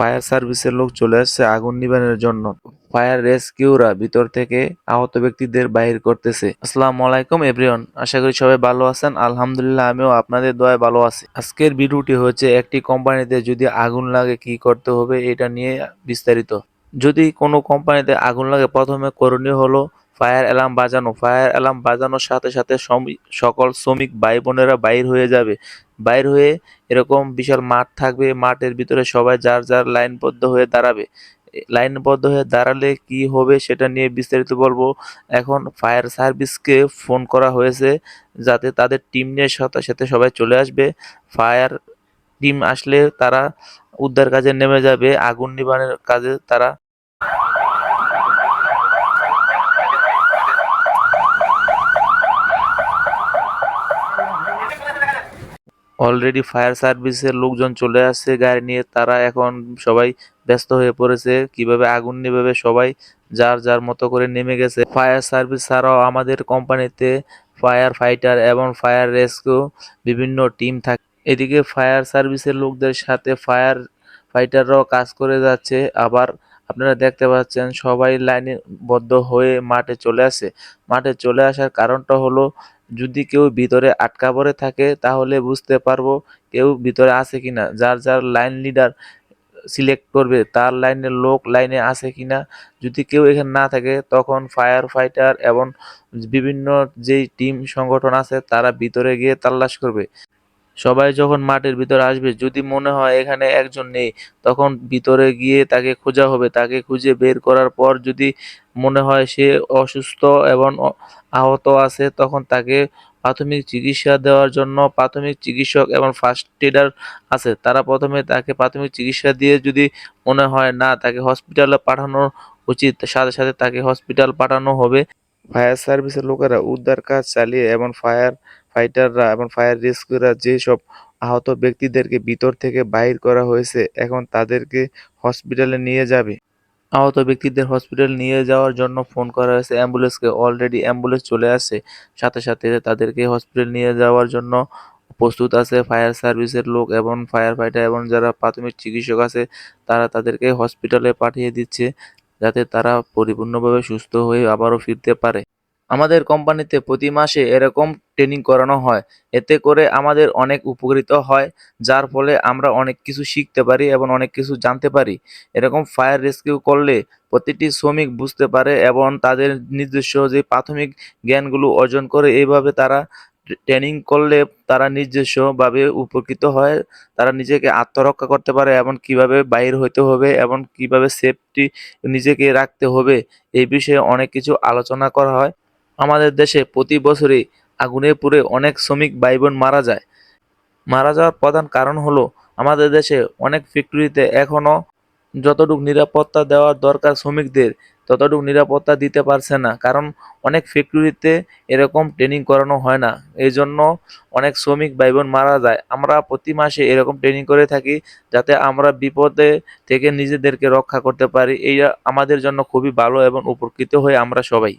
Fire সার্ভিসের লোক চলে আসছে আগুন নিবানোর জন্য। ফায়ার রেস্কিউরা ভিতর থেকে আহত ব্যক্তিদের বাইর করতেছে। আসসালামু আলাইকুম এভরিওয়ান, আশা করি সবাই ভালো আছেন। আলহামদুলিল্লাহ, আমিও আপনাদের দয়ায় ভালো আছি। আজকের ভিডিওটি হচ্ছে একটি কোম্পানিতে যদি আগুন লাগে কি করতে হবে এটা নিয়ে বিস্তারিত। যদি কোনো কোম্পানিতে আগুন লাগে প্রথমে করণীয় হলো ফায়ার অ্যালার্ম বাজানো। ফায়ার অ্যালার্ম বাজানোর সাথে সাথে সকল শ্রমিক ভাই বোনেরা বাইর হয়ে যাবে। বাইর হয়ে এরকম বিশাল মাঠ থাকবে, মাঠের ভিতরে সবাই যার যার লাইনবদ্ধ হয়ে দাঁড়াবে। লাইনবদ্ধ হয়ে দাঁড়ালে কি হবে সেটা নিয়ে বিস্তারিত বলবো। এখন ফায়ার সার্ভিসকে ফোন করা হয়েছে যাতে তাদের টিম নিয়ে সাথে সাথে সবাই চলে আসবে। ফায়ার টিম আসলে তারা উদ্ধার কাজে নেমে যাবে, আগুন নিবানোর কাজে তারা। অলরেডি ফায়ার সার্ভিসের লোকজন চলে আসছে গাড়ি নিয়ে, তারা এখন সবাই ব্যস্ত হয়ে পড়েছে কিভাবে আগুন নিভাবে। সবাই যার যার মতো করে নেমে গেছে। ফায়ার সার্ভিস ছাড়াও আমাদের কোম্পানিতে ফায়ার ফাইটার এবং ফায়ার রেস্কিউ বিভিন্ন টিম থাকে। এদিকে ফায়ার সার্ভিসের লোকদের সাথে ফায়ার ফাইটাররাও কাজ করে যাচ্ছে। আবার আপনারা দেখতে পাচ্ছেন সবাই লাইনে বদ্ধ হয়ে মাঠে চলে আসে। মাঠে চলে আসার কারণটা হলো যদি কেউ ভিতরে আটকা পড়ে থাকে তাহলে বুঝতে পারবো কেউ ভিতরে আছে কিনা। যার যার লাইন লিডার সিলেক্ট করবে তার লাইনের লোক লাইনে আছে কিনা। যদি কেউ এখানে না থাকে তখন ফায়ার ফাইটার এবং বিভিন্ন যেই টিম সংগঠন আছে তারা ভিতরে গিয়ে তাল্লাশ করবে। সবাই যখন মাঠের ভিতরে আসবে, যদি মনে হয় এখানে একজন নেই, তখন ভিতরে গিয়ে তাকে খোঁজা হবে। তাকে খুঁজে বের করার পর যদি মনে হয় সে অসুস্থ এবং আহত আছে, তখন তাকে প্রাথমিক চিকিৎসা দেওয়ার জন্য প্রাথমিক চিকিৎসক এবং ফার্স্ট এডার আছে। তারা প্রথমে তাকে প্রাথমিক চিকিৎসা দিয়ে যদি মনে হয় না তাকে হসপিটালে পাঠানো উচিত, সাথে সাথে তাকে হসপিটাল পাঠানো হবে। ফায়ার সার্ভিসের লোকেরা উদ্ধার কাজ চালিয়ে এবং ফায়ার ফাইটাররা এবং ফায়ার রেস্কিউরা যেসব আহত ব্যক্তিদেরকে ভিতর থেকে বাইর করা হয়েছে এখন তাদেরকে হসপিটালে নিয়ে যাবে। আহত ব্যক্তিদের হসপিটাল নিয়ে যাওয়ার জন্য ফোন করা হয়েছে অ্যাম্বুলেন্সকে। অলরেডি অ্যাম্বুলেন্স চলে আসছে, সাথে সাথে তাদেরকে হসপিটাল নিয়ে যাওয়ার জন্য প্রস্তুত আছে ফায়ার সার্ভিসের লোক এবং ফায়ার ফাইটার এবং যারা প্রাথমিক চিকিৎসক আছে তারা তাদেরকে হসপিটালে পাঠিয়ে দিচ্ছে যাতে তারা পরিপূর্ণভাবে সুস্থ হয়ে আবারও ফিরতে পারে। আমাদের কোম্পানিতে প্রতি মাসে এরকম ট্রেনিং করানো হয়। এতে করে আমাদের অনেক উপকৃত হয়, যার ফলে আমরা অনেক কিছু শিখতে পারি এবং অনেক কিছু জানতে পারি। এরকম ফায়ার রেস্কিউ করলে প্রতিটি শ্রমিক বুঝতে পারে এবং তাদের নিজস্ব যে প্রাথমিক জ্ঞানগুলো অর্জন করে। এইভাবে তারা ট্রেনিং করলে তারা নিজস্বভাবে উপকৃত হয়। তারা নিজেকে আত্মরক্ষা করতে পারে এবং কিভাবে বাইর হইতে হবে এবং কিভাবে সেফটি নিজেকে রাখতে হবে এই বিষয়ে অনেক কিছু আলোচনা করা হয়। আমাদের দেশে প্রতি বছরই আগুনে পুড়ে অনেক শ্রমিক ভাই বোন মারা যায়। মারা যাওয়ার প্রধান কারণ হলো আমাদের দেশে অনেক ফ্যাক্টরিতে এখনো যতটুকু নিরাপত্তা দেওয়ার দরকার শ্রমিকদের ততটুকু নিরাপত্তা দিতে পারছে না, কারণ অনেক ফ্যাক্টরিতে এরকম ট্রেনিং করানো হয় না। এই জন্য অনেক শ্রমিক ভাই বোন মারা যায়। আমরা প্রতি মাসে এরকম ট্রেনিং করে থাকি যাতে আমরা বিপদে থেকে নিজেদেরকে রক্ষা করতে পারি। এই আমাদের জন্য খুবই ভালো এবং উপকৃত হই আমরা সবাই।